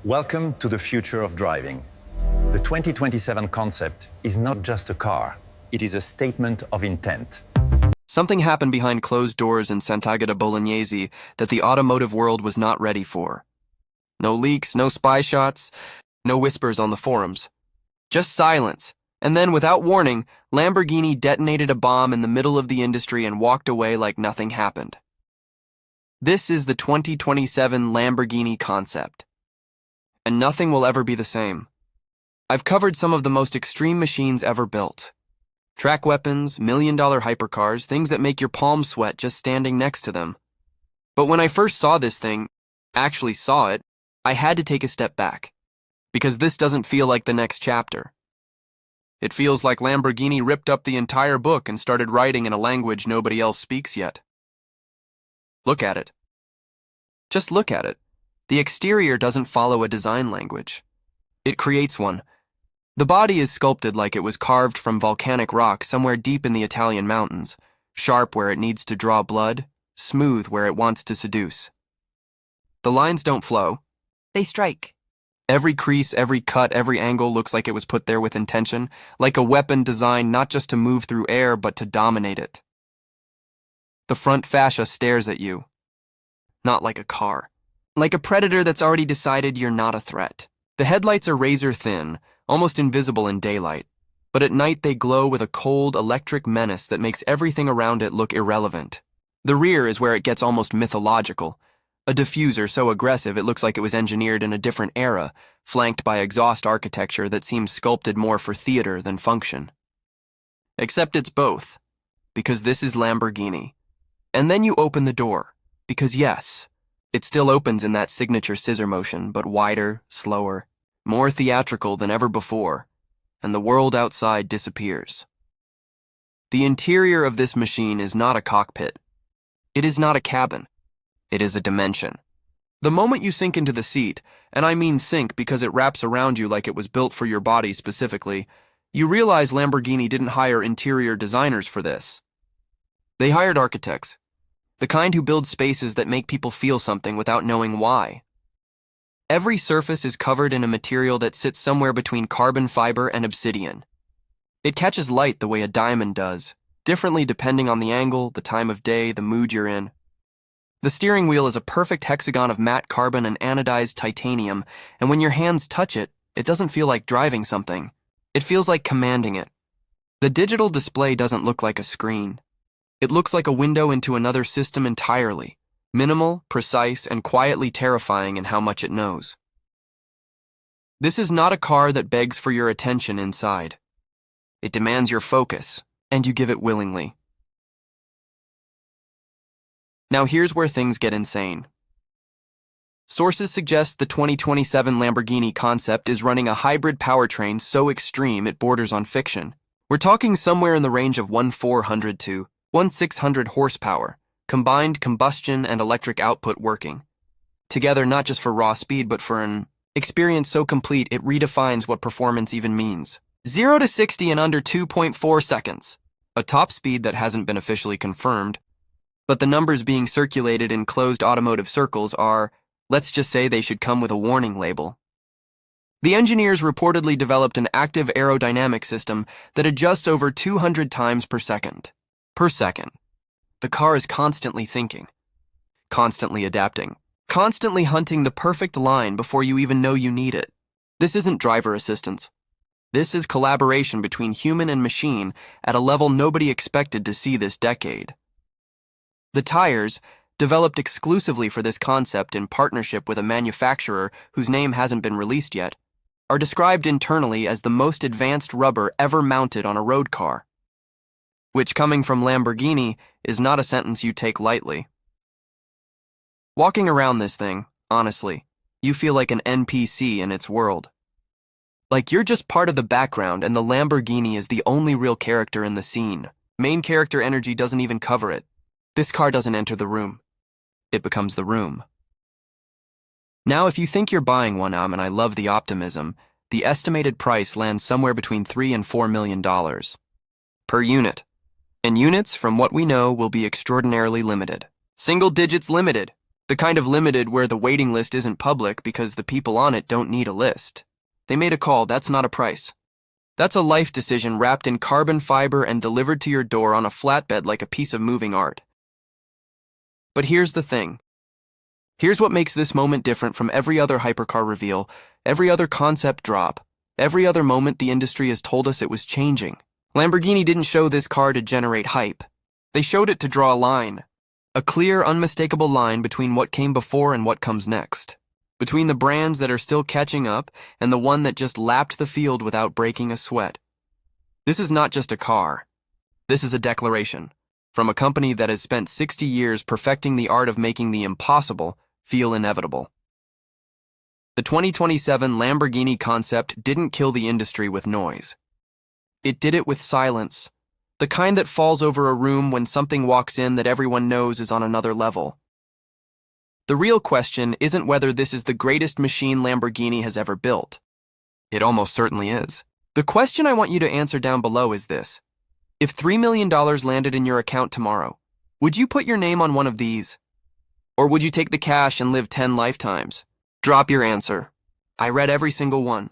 Welcome to the future of driving. The 2027 Concept is not just a car, it is a statement of intent. Something happened behind closed doors in Sant'Agata Bolognese that the automotive world was not ready for. No leaks, no spy shots, no whispers on the forums. Just silence. And then, without warning, Lamborghini detonated a bomb in the middle of the industry and walked away like nothing happened. This is the 2027 Lamborghini Concept. And nothing will ever be the same. I've covered some of the most extreme machines ever built. Track weapons, million-dollar hypercars, things that make your palms sweat just standing next to them. But when I first saw this thing, actually saw it, I had to take a step back. Because this doesn't feel like the next chapter. It feels like Lamborghini ripped up the entire book and started writing in a language nobody else speaks yet. Look at it. Just look at it. The exterior doesn't follow a design language. It creates one. The body is sculpted like it was carved from volcanic rock somewhere deep in the Italian mountains, sharp where it needs to draw blood, smooth where it wants to seduce. The lines don't flow. They strike. Every crease, every cut, every angle looks like it was put there with intention, like a weapon designed not just to move through air but to dominate it. The front fascia stares at you. Not like a car. Like a predator that's already decided you're not a threat. The headlights are razor thin, almost invisible in daylight, but at night they glow with a cold, electric menace that makes everything around it look irrelevant. The rear is where it gets almost mythological. A diffuser so aggressive it looks like it was engineered in a different era, flanked by exhaust architecture that seems sculpted more for theater than function. Except it's both, because this is Lamborghini. And then you open the door, because yes, it still opens in that signature scissor motion, but wider, slower, more theatrical than ever before, and the world outside disappears. The interior of this machine is not a cockpit. It is not a cabin. It is a dimension. The moment you sink into the seat, and I mean sink because it wraps around you like it was built for your body specifically, you realize Lamborghini didn't hire interior designers for this. They hired architects. The kind who build spaces that make people feel something without knowing why. Every surface is covered in a material that sits somewhere between carbon fiber and obsidian. It catches light the way a diamond does, differently depending on the angle, the time of day, the mood you're in. The steering wheel is a perfect hexagon of matte carbon and anodized titanium, and when your hands touch it, it doesn't feel like driving something. It feels like commanding it. The digital display doesn't look like a screen. It looks like a window into another system entirely, minimal, precise, and quietly terrifying in how much it knows. This is not a car that begs for your attention inside. It demands your focus, and you give it willingly. Now here's where things get insane. Sources suggest the 2027 Lamborghini Concept is running a hybrid powertrain so extreme it borders on fiction. We're talking somewhere in the range of 1,400 to 1,600 horsepower, combined combustion and electric output working. Together not just for raw speed but for an experience so complete it redefines what performance even means. 0 to 60 in under 2.4 seconds. A top speed that hasn't been officially confirmed, but the numbers being circulated in closed automotive circles are, let's just say they should come with a warning label. The engineers reportedly developed an active aerodynamic system that adjusts over 200 times per second. The car is constantly thinking, constantly adapting, constantly hunting the perfect line before you even know you need it. This isn't driver assistance. This is collaboration between human and machine at a level nobody expected to see this decade. The tires, developed exclusively for this concept in partnership with a manufacturer whose name hasn't been released yet, are described internally as the most advanced rubber ever mounted on a road car. Which, coming from Lamborghini, is not a sentence you take lightly. Walking around this thing, honestly, you feel like an NPC in its world. Like you're just part of the background and the Lamborghini is the only real character in the scene. Main character energy doesn't even cover it. This car doesn't enter the room. It becomes the room. Now, if you think you're buying one, and I love the optimism, the estimated price lands somewhere between $3 and $4 million per unit. And units, from what we know, will be extraordinarily limited. Single digits limited. The kind of limited where the waiting list isn't public because the people on it don't need a list. They made a call, that's not a price. That's a life decision wrapped in carbon fiber and delivered to your door on a flatbed like a piece of moving art. But here's the thing. Here's what makes this moment different from every other hypercar reveal, every other concept drop, every other moment the industry has told us it was changing. Lamborghini didn't show this car to generate hype. They showed it to draw a line. A clear, unmistakable line between what came before and what comes next. Between the brands that are still catching up and the one that just lapped the field without breaking a sweat. This is not just a car. This is a declaration from a company that has spent 60 years perfecting the art of making the impossible feel inevitable. The 2027 Lamborghini Concept didn't kill the industry with noise. It did it with silence, the kind that falls over a room when something walks in that everyone knows is on another level. The real question isn't whether this is the greatest machine Lamborghini has ever built. It almost certainly is. The question I want you to answer down below is this. If $3 million landed in your account tomorrow, would you put your name on one of these? Or would you take the cash and live 10 lifetimes? Drop your answer. I read every single one.